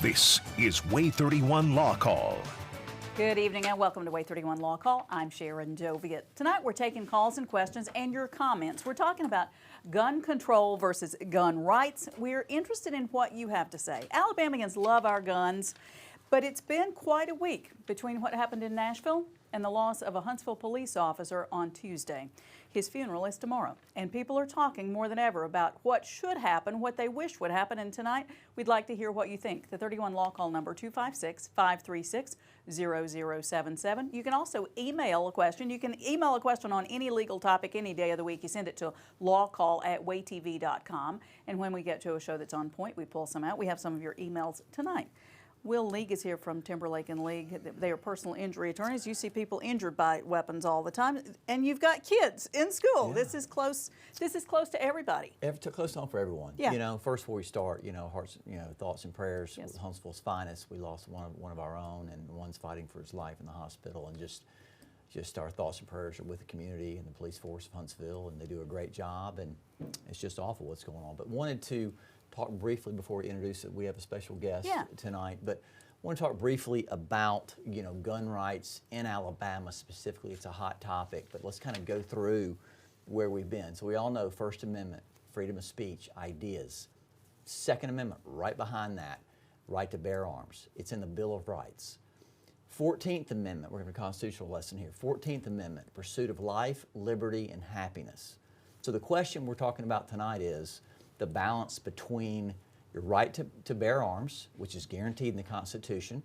This is WAAY 31 Law Call. Good evening and welcome to WAAY 31 Law Call. I'm Sharon Joviet. Tonight we're taking calls and questions and your comments. We're talking about gun control versus gun rights. We're interested in what you have to say. Alabamians love our guns, but it's been quite a week between what happened in Nashville and the loss of a Huntsville police officer on Tuesday. His funeral is tomorrow, and people are talking more than ever about what should happen, what they wish would happen, and tonight we'd like to hear what you think. The 31 Law Call number 256-536-0077. You can also email a question. You can email a question on any legal topic any day of the week. You send it to lawcall@waaytv.com, and when we get to a show that's on point, we pull some out. We have some of your emails tonight. Will League is here from Timberlake and League. They are personal injury attorneys. You see people injured by weapons all the time, and you've got kids in school. Yeah. This is close. This is close to everybody. Close to home for everyone. Yeah. You know, first before we start, hearts, thoughts and prayers Yes. with Huntsville's finest. We lost one of our own, and one's fighting for his life in the hospital. And just our thoughts and prayers are with the community and the police force of Huntsville, and they do a great job. And it's just awful what's going on. But wanted to talk briefly before we introduce it. We have a special guest tonight, but I want to talk briefly about gun rights in Alabama specifically. It's a hot topic, but let's kind of go through where we've been. So we all know First Amendment, freedom of speech, ideas. Second Amendment, right behind that, right to bear arms. It's in the Bill of Rights. 14th Amendment, we're going to have a constitutional lesson here. 14th Amendment, pursuit of life, liberty, and happiness. So the question we're talking about tonight is the balance between your right to bear arms, which is guaranteed in the Constitution.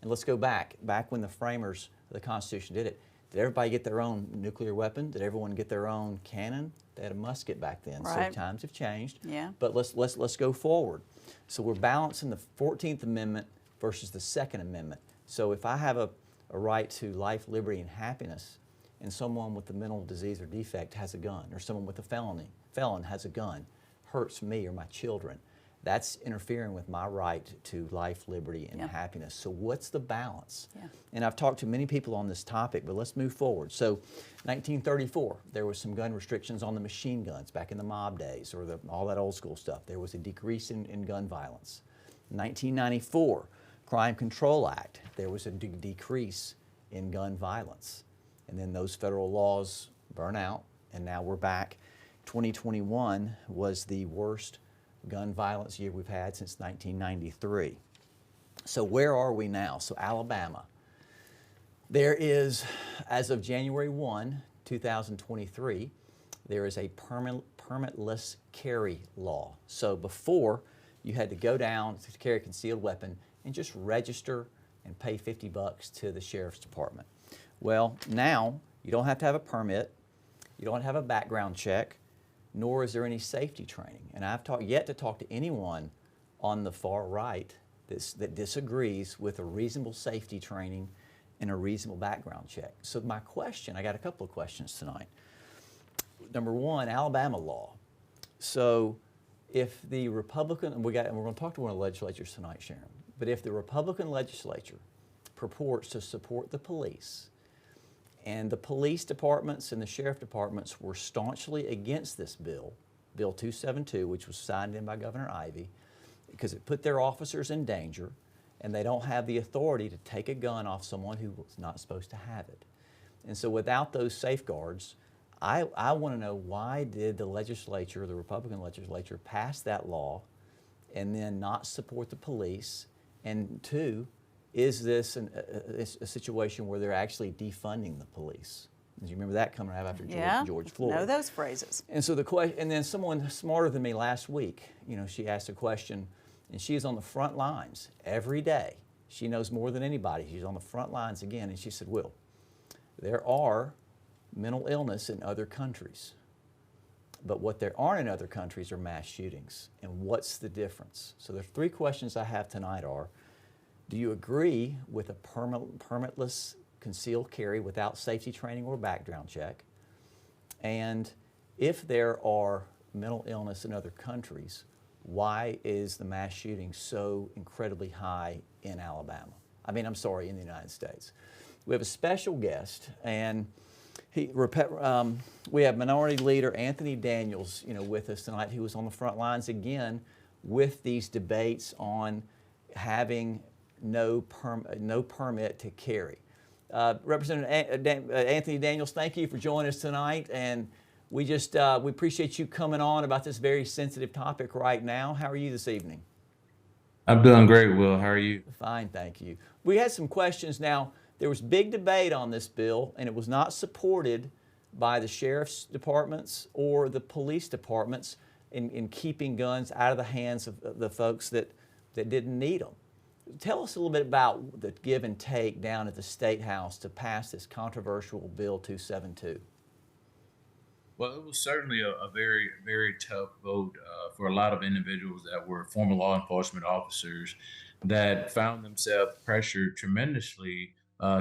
And let's go back when the framers of the Constitution did it. Did everybody get their own nuclear weapon? Did everyone get their own cannon? They had a musket back then, Right. so times have changed. Yeah. But let's go forward. So we're balancing the 14th Amendment versus the Second Amendment. So if I have a right to life, liberty, and happiness, and someone with a mental disease or defect has a gun, or someone with a felon has a gun, hurts me or my children, that's interfering with my right to life, liberty, and happiness. So what's the balance? Yeah. And I've talked to many people on this topic, but let's move forward. So 1934, there was some gun restrictions on the machine guns back in the mob days, or all that old school stuff. There was a decrease in gun violence. 1994, Crime Control Act, there was a decrease in gun violence. And then those federal laws burn out, and now we're back. 2021 was the worst gun violence year we've had since 1993. So where are we now? So Alabama. There is, as of January 1, 2023, there is a permitless carry law. So before, you had to go down to carry a concealed weapon and just register and pay $50 to the sheriff's department. Well, now you don't have to have a permit, you don't have a background check, nor is there any safety training. And I've yet to talk to anyone on the far right that disagrees with a reasonable safety training and a reasonable background check. So my question, I got a couple of questions tonight. Number one, Alabama law. So if the Republican, and we're going to talk to one of the legislatures tonight, Sharon, but if the Republican legislature purports to support the police, and the police departments and the sheriff departments were staunchly against this bill, Bill 272, which was signed in by Governor Ivey, because it put their officers in danger, and they don't have the authority to take a gun off someone who was not supposed to have it. And so without those safeguards, I want to know, why did the legislature, the Republican legislature, pass that law and then not support the police? And two, is this a situation where they're actually defunding the police? Do you remember that coming out after George Floyd? Know those phrases. And so and then someone smarter than me last week, she asked a question, and she is on the front lines every day. She knows more than anybody. She's on the front lines again, and she said, Will, there are mental illness in other countries, but what there aren't in other countries are mass shootings. And what's the difference? So the three questions I have tonight are, do you agree with a permitless concealed carry without safety training or background check? And if there are mental illness in other countries, why is the mass shooting so incredibly high in Alabama? in the United States. We have a special guest, and we have Minority Leader Anthony Daniels, with us tonight, who was on the front lines again with these debates on having no permit to carry. Representative Anthony Daniels, thank you for joining us tonight, and we appreciate you coming on about this very sensitive topic right now. How are you this evening? I'm doing great, Will. How are you? Fine, thank you. We had some questions. Now, there was big debate on this bill, and it was not supported by the sheriff's departments or the police departments in keeping guns out of the hands of the folks that didn't need them. Tell us a little bit about the give and take down at the State House to pass this controversial Bill 272. Well, it was certainly a very, very tough vote for a lot of individuals that were former law enforcement officers that found themselves pressured tremendously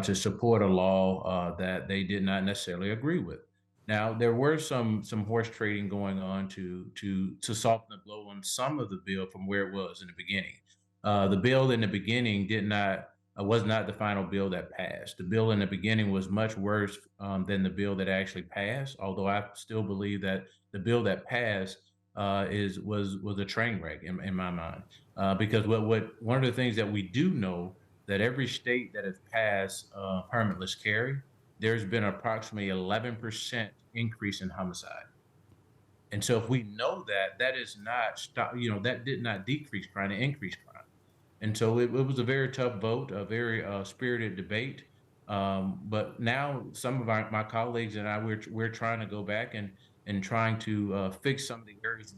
to support a law that they did not necessarily agree with. Now, there were some horse trading going on to soften the blow on some of the bill from where it was in the beginning. The bill in the beginning did not was not the final bill that passed. The bill in the beginning was much worse than the bill that actually passed. Although I still believe that the bill that passed was a train wreck in my mind, because what one of the things that we do know that every state that has passed permitless carry, there's been approximately 11% increase in homicide. And so if we know that, that is not stop, that did not decrease crime, it increased crime. And so it was a very tough vote, a very spirited debate. But now some of my colleagues and I, we're trying to go back and trying to fix some of the areas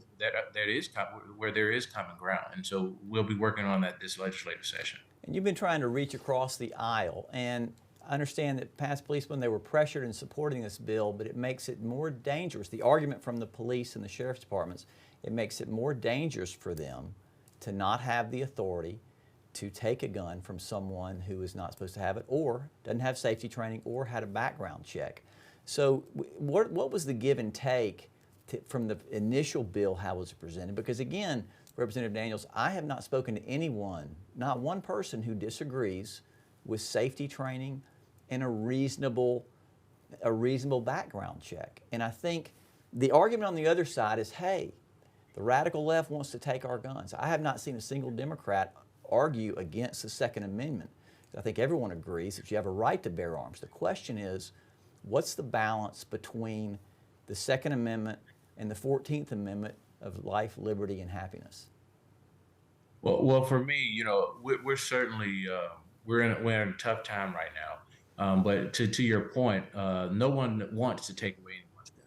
where there is common ground. And so we'll be working on that this legislative session. And you've been trying to reach across the aisle, and I understand that past policemen, they were pressured in supporting this bill, but it makes it more dangerous. The argument from the police and the sheriff's departments, it makes it more dangerous for them to not have the authority to take a gun from someone who is not supposed to have it, or doesn't have safety training, or had a background check. So what was the give and take from the initial bill, how was it presented? Because again, Representative Daniels, I have not spoken to anyone, not one person who disagrees with safety training and a reasonable background check. And I think the argument on the other side is, hey, the radical left wants to take our guns. I have not seen a single Democrat argue against the Second Amendment. I think everyone agrees that you have a right to bear arms. The question is, what's the balance between the Second Amendment and the 14th Amendment of life, liberty, and happiness? Well, for me, we're certainly we're in a tough time right now. But to your point, no one wants to take away anyone's gun.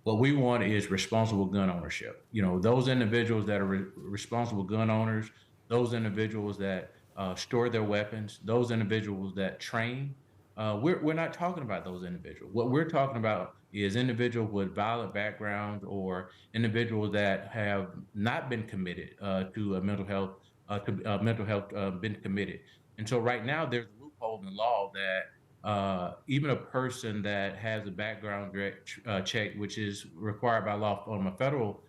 What we want is responsible gun ownership. Those individuals that are responsible gun owners, those individuals that store their weapons, those individuals that train. We're not talking about those individuals. What we're talking about is individuals with violent backgrounds or individuals that have not been committed to a mental health, been committed. And so right now there's a loophole in the law that even a person that has a background check, which is required by law from a federal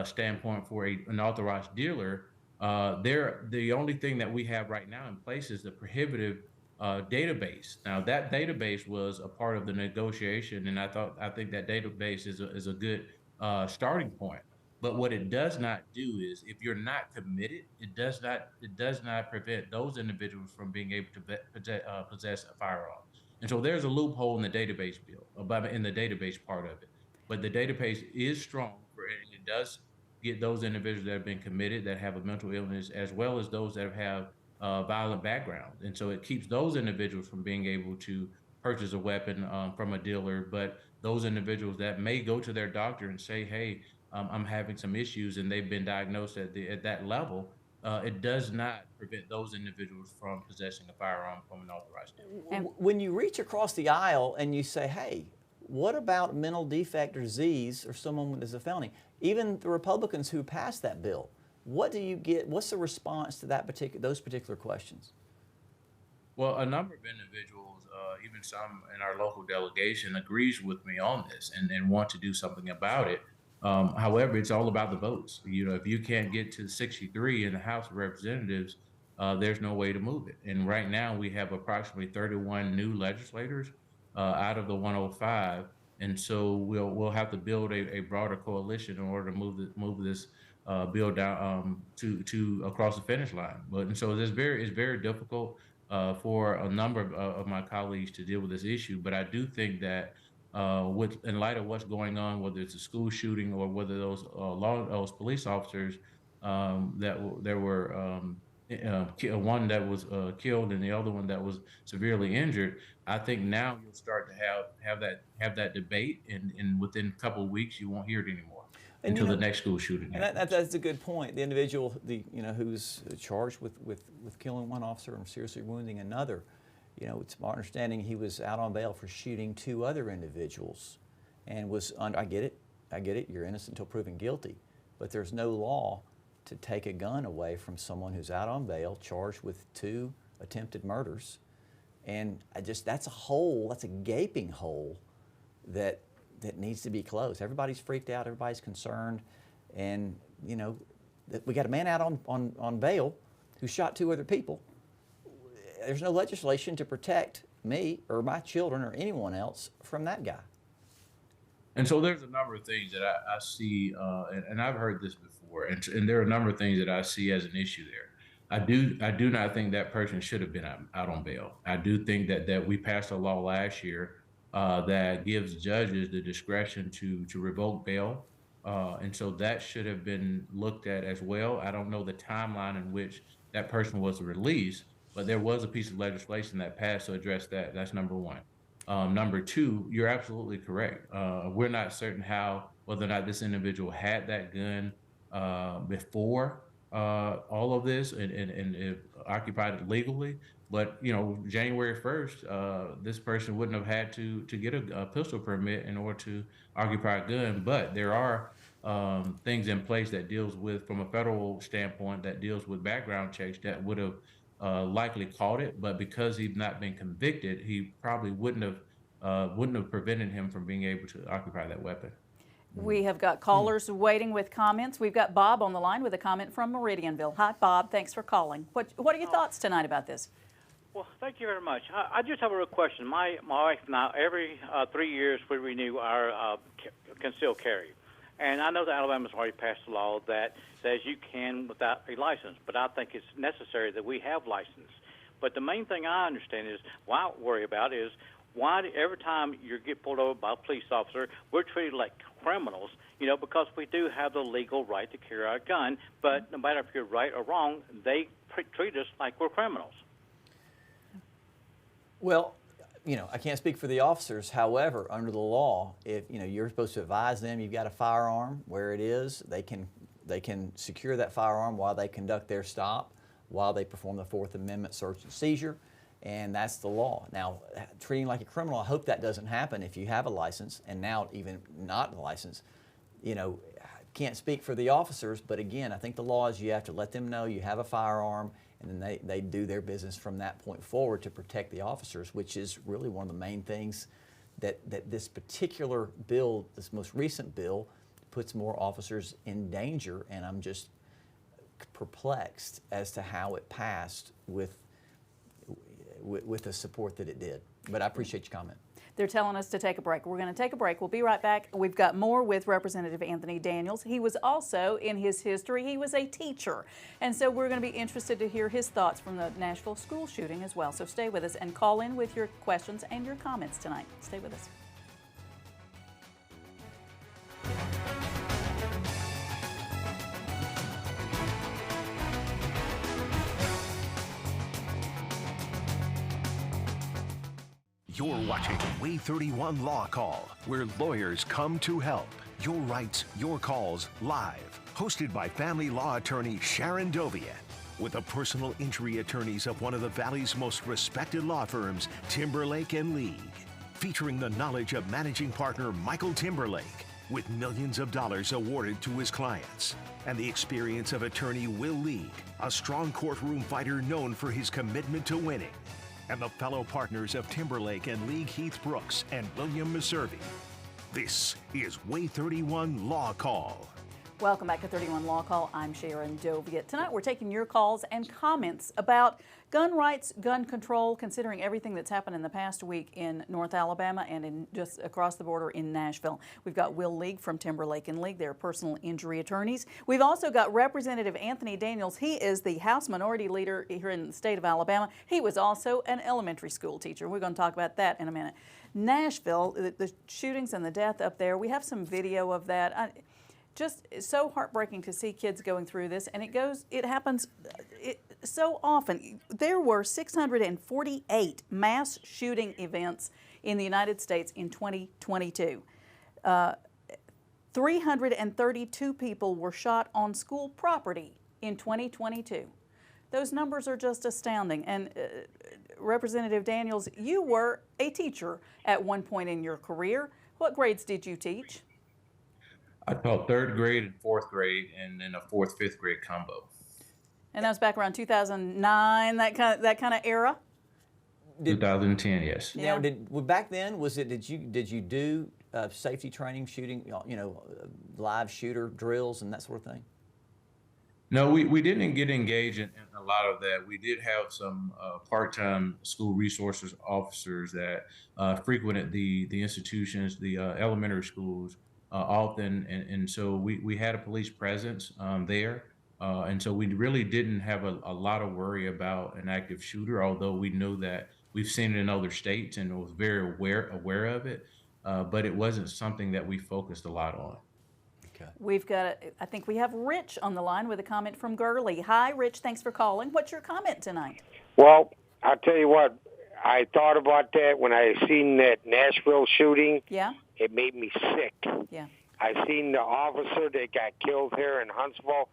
standpoint for an authorized dealer, the only thing that we have right now in place is the prohibitive database. Now that database was a part of the negotiation, and I think that database is a good starting point. But what it does not do is, if you're not committed, it does not prevent those individuals from being able to possess a firearm. And so there's a loophole in the database bill, in the database part of it. But the database is strong for it. It does get those individuals that have been committed, that have a mental illness, as well as those that have violent background. And so it keeps those individuals from being able to purchase a weapon from a dealer. But those individuals that may go to their doctor and say, hey, I'm having some issues, and they've been diagnosed at that level, it does not prevent those individuals from possessing a firearm from an authorized dealer. When you reach across the aisle and you say, hey, what about mental defect or disease or someone with a felony? Even the Republicans who passed that bill, what do you get? What's the response to those particular questions? Well, a number of individuals, even some in our local delegation, agrees with me on this and want to do something about it. However, it's all about the votes. If you can't get to 63 in the House of Representatives, there's no way to move it. And right now we have approximately 31 new legislators out of the 105. And so we'll have to build a broader coalition in order to move this bill down to across the finish line. But and so it's very difficult for a number of my colleagues to deal with this issue. But I do think that with in light of what's going on, whether it's a school shooting or whether those police officers there were one that was killed and the other one that was severely injured. I think now you'll start to have that debate, and within a couple of weeks you won't hear it anymore until the next school shooting and happens. that's a good point. The individual, who's charged with killing one officer and seriously wounding another, it's my understanding he was out on bail for shooting 2 other individuals, and was under. I get it. You're innocent until proven guilty, but there's no law to take a gun away from someone who's out on bail, charged with 2 attempted murders, and that's a gaping hole that needs to be closed. Everybody's freaked out. Everybody's concerned, and we got a man out on bail who shot 2 other people. There's no legislation to protect me or my children or anyone else from that guy. And so there's a number of things that I see, and I've heard this before, and there are a number of things that I see as an issue there. I do not think that person should have been out on bail. I do think that we passed a law last year that gives judges the discretion to revoke bail, and so that should have been looked at as well. I don't know the timeline in which that person was released, but there was a piece of legislation that passed to address that. That's number one. Number two, you're absolutely correct. We're not certain whether or not this individual had that gun before all of this and occupied it legally. But January 1st, this person wouldn't have had to get a pistol permit in order to occupy a gun. But there are things in place that deals with, from a federal standpoint, that deals with background checks that would have likely caught it. But because he's not been convicted, he probably wouldn't have prevented him from being able to occupy that weapon. We have got callers waiting with comments. We've got Bob on the line with a comment from Meridianville. Hi, Bob. Thanks for calling. What are your thoughts tonight about this? Well, thank you very much. I just have a real question. My wife and I, every 3 years, we renew our concealed carry. And I know that Alabama's already passed a law that says you can without a license, but I think it's necessary that we have license. But the main thing I understand is, why I worry about is, why every time you get pulled over by a police officer, we're treated like criminals, because we do have the legal right to carry our gun, but no matter if you're right or wrong, they treat us like we're criminals. Well, I can't speak for the officers. However, under the law, if you're supposed to advise them you've got a firearm where it is, they can secure that firearm while they conduct their stop, while they perform the Fourth Amendment search and seizure, and that's the law. Now, treating like a criminal, I hope that doesn't happen if you have a license, and now even not a license. Can't speak for the officers, but again, I think the law is you have to let them know you have a firearm, and then they do their business from that point forward to protect the officers, which is really one of the main things that this particular bill, this most recent bill, puts more officers in danger, and I'm just perplexed as to how it passed with the support that it did. But I appreciate your comment. They're telling us to take a break. We're going to take a break. We'll be right back. We've got more with Representative Anthony Daniels. He was also, in his history, he was a teacher. And so we're going to be interested to hear his thoughts from the Nashville school shooting as well. So stay with us and call in with your questions and your comments tonight. Stay with us. You're watching WAAY 31 Law Call, where lawyers come to help. Your rights, your calls, live. Hosted by family law attorney Sharon Doviet. With the personal injury attorneys of one of the Valley's most respected law firms, Timberlake and League. Featuring the knowledge of managing partner Michael Timberlake, with millions of dollars awarded to his clients. And the experience of attorney Will League, a strong courtroom fighter known for his commitment to winning. And the fellow partners of Timberlake and League Heath Brooks and William Meservey. This is WAAY 31 Law Call. Welcome back to 31 Law Call. I'm Sharon Doviet. Tonight we're taking your calls and comments about gun rights, gun control, considering everything that's happened in the past week in North Alabama and in just across the border in Nashville. We've got Will League from Timberlake and League. They're personal injury attorneys. We've also got Representative Anthony Daniels. He is the House Minority Leader here in the state of Alabama. He was also an elementary school teacher. We're going to talk about that in a minute. Nashville, the shootings and the death up there, we have some video of that. Just so heartbreaking to see kids going through this, and it happens so often. There were 648 mass shooting events in the United States in 2022. 332 people were shot on school property in 2022. Those numbers are just astounding. And Representative Daniels, you were a teacher at one point in your career. What grades did you teach? I taught third grade and fourth grade, and then a fourth, fifth grade combo. And that was back around 2009, that kind of era. 2010, yes. Yeah. Now, back then did you do safety training, shooting, live shooter drills and that sort of thing? No, we didn't get engaged in a lot of that. We did have some part-time school resources officers that frequented the institutions, the elementary schools often, and so we had a police presence there. And so we really didn't have a lot of worry about an active shooter, although we know that we've seen it in other states and was very aware of it, but it wasn't something that we focused a lot on. Okay. We've got, I think we have Rich on the line with a comment from Gurley. Hi, Rich, thanks for calling. What's your comment tonight? Well, I'll tell you what, I thought about that when I seen that Nashville shooting. Yeah? It made me sick. Yeah. I seen the officer that got killed here in Huntsville.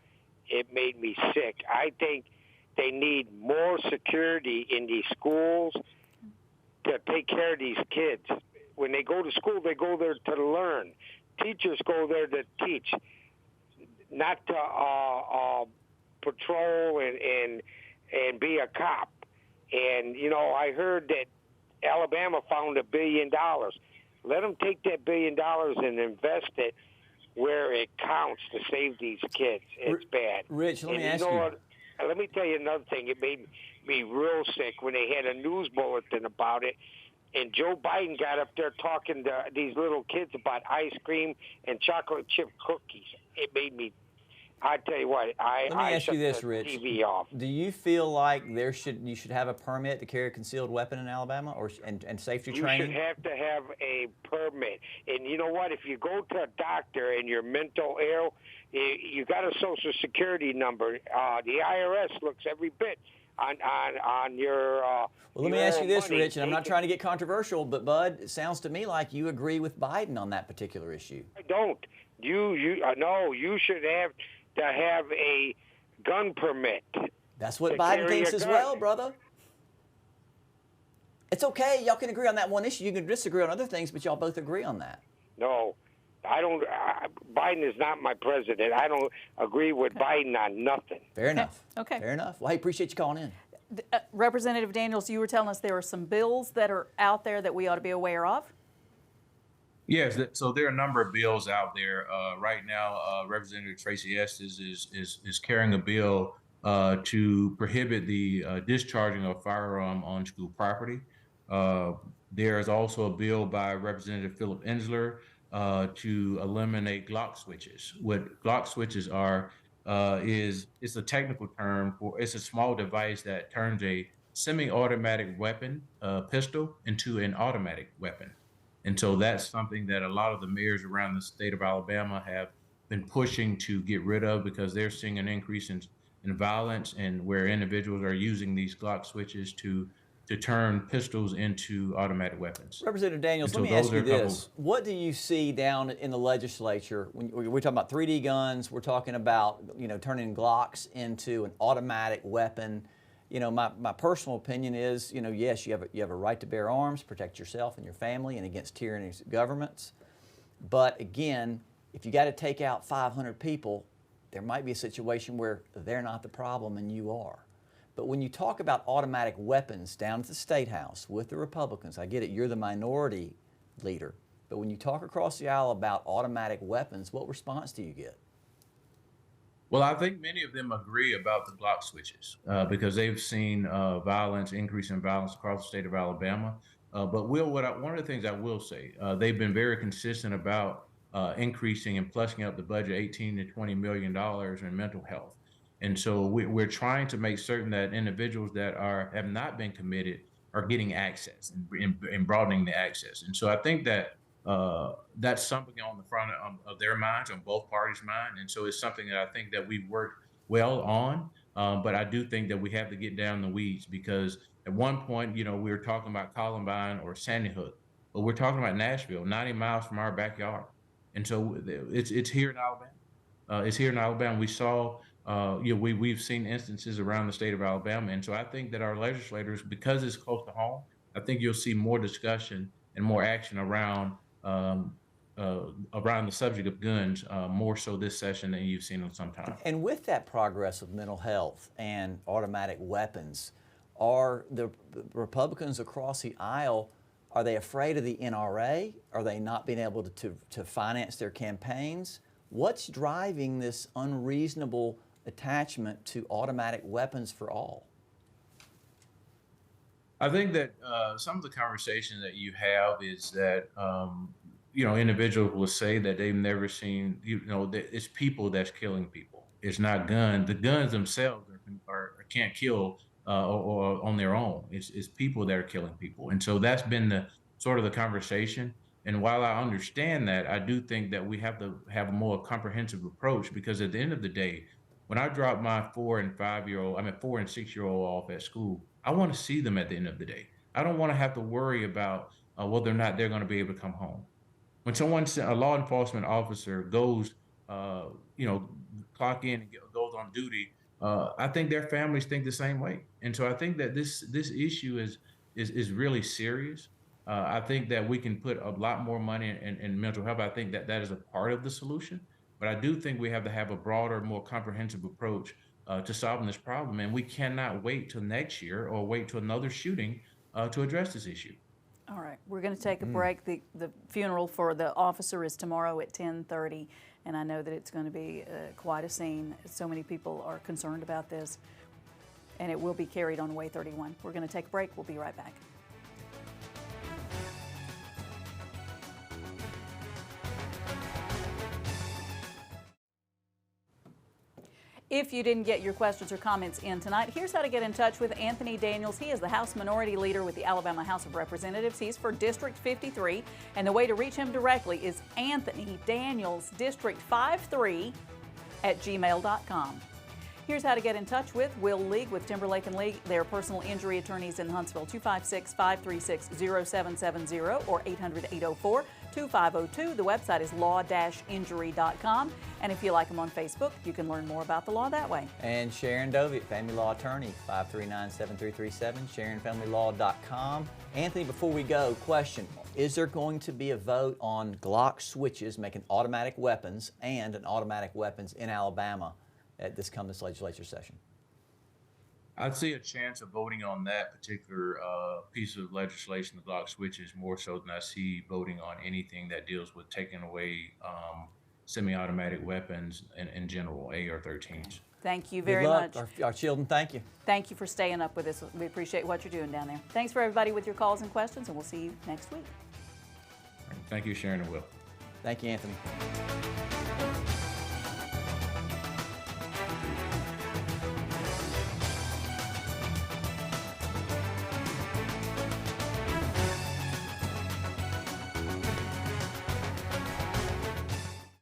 It made me sick. I think they need more security in these schools to take care of these kids. When they go to school, they go there to learn. Teachers go there to teach, not to patrol and be a cop. And, I heard that Alabama found $1 billion. Let them take that $1 billion and invest it where it counts to save these kids. It's bad. Rich, let me ask you. you. Let me tell you another thing. It made me real sick when they had a news bulletin about it. And Joe Biden got up there talking to these little kids about ice cream and chocolate chip cookies. It made me, I tell you what, Let me ask you this, the Rich. TV off. Do you feel like you should have a permit to carry a concealed weapon in Alabama, and safety training? You should have to have a permit. And you know what? If you go to a doctor and you're mental ill, you got a Social Security number. The IRS looks every bit on your. Well, let me ask you this, money. Rich, and I'm not trying to get controversial, but Bud, it sounds to me like you agree with Biden on that particular issue. I don't. No, you should have to have a gun permit. That's what Biden thinks as well, brother. It's okay. Y'all can agree on that one issue. You can disagree on other things, but y'all both agree on that. No, I don't. Biden is not my president. I don't agree with Biden on nothing. Fair enough. Okay. Fair enough. Well, I appreciate you calling in. Representative Daniels, you were telling us there are some bills that are out there that we ought to be aware of. Yes, so there are a number of bills out there right now. Representative Tracy Estes is carrying a bill to prohibit the discharging of a firearm on school property. There is also a bill by Representative Philip Ensler to eliminate Glock switches. What Glock switches are it's a technical term it's a small device that turns a semi-automatic weapon, pistol, into an automatic weapon. And so that's something that a lot of the mayors around the state of Alabama have been pushing to get rid of because they're seeing an increase in violence and where individuals are using these Glock switches to turn pistols into automatic weapons. Representative Daniels, let me ask you this. What do you see down in the legislature? When we're talking about 3D guns, we're talking about turning Glocks into an automatic weapon. My personal opinion is, yes, you have a right to bear arms, protect yourself and your family and against tyrannous governments. But again, if you got to take out 500 people, there might be a situation where they're not the problem and you are. But when you talk about automatic weapons down at the State House with the Republicans, I get it, you're the minority leader. But when you talk across the aisle about automatic weapons, what response do you get? Well, I think many of them agree about the block switches because they've seen violence, increase in violence across the state of Alabama. But one of the things I will say, they've been very consistent about increasing and plussing up the budget 18 to $20 million in mental health. And so we're trying to make certain that individuals that have not been committed are getting access and broadening the access. And so I think that that's something on the front of their minds, on both parties' mind. And so it's something that I think that we've worked well on. But I do think that we have to get down the weeds because at one point, we were talking about Columbine or Sandy Hook, but we're talking about Nashville, 90 miles from our backyard. And so it's here in Alabama. It's here in Alabama. We saw, we've seen instances around the state of Alabama. And so I think that our legislators, because it's close to home, I think you'll see more discussion and more action around the subject of guns, more so this session than you've seen in some time. And with that progress of mental health and automatic weapons, are the Republicans across the aisle, are they afraid of the NRA? Are they not being able to finance their campaigns? What's driving this unreasonable attachment to automatic weapons for all? I think that some of the conversation that you have is that, individuals will say that they've never seen, that it's people that's killing people. It's not guns. The guns themselves can't kill or on their own. It's people that are killing people. And so that's been the sort of the conversation. And while I understand that, I do think that we have to have a more comprehensive approach because at the end of the day, when I drop my 4 and 6-year-old off at school, I want to see them at the end of the day. I don't want to have to worry about whether or not they're going to be able to come home. When a law enforcement officer goes, clock in and goes on duty, I think their families think the same way. And so I think that this issue is really serious. I think that we can put a lot more money in mental health. I think that is a part of the solution. But I do think we have to have a broader, more comprehensive approach to solving this problem. And we cannot wait till next year or wait till another shooting to address this issue. All right, we're going to take a break. The funeral for the officer is tomorrow at 10:30, and I know that it's going to be quite a scene. So many people are concerned about this, and it will be carried on WAAY 31. We're going to take a break. We'll be right back. If you didn't get your questions or comments in tonight, here's how to get in touch with Anthony Daniels. He is the House Minority Leader with the Alabama House of Representatives. He's for District 53, and the way to reach him directly is Anthony Daniels, District 53 @gmail.com. Here's how to get in touch with Will League with Timberlake & League. They're personal injury attorneys in Huntsville, 256-536-0770 or 800-804-2502. The website is law-injury.com. And if you like them on Facebook, you can learn more about the law that way. And Sharon Doviet, family law attorney, 539-7337, SharonFamilyLaw.com. Anthony, before we go, question. Is there going to be a vote on Glock switches making automatic weapons and an automatic weapons in Alabama at this legislature session? I'd see a chance of voting on that particular piece of legislation, the Glock switches, more so than I see voting on anything that deals with taking away semi-automatic weapons in general, AR-13s. Thank you very Good luck. much. Our children, thank you. Thank you for staying up with us. We appreciate what you're doing down there. Thanks for everybody with your calls and questions, and we'll see you next week. Thank you, Sharon and Will. Thank you, Anthony.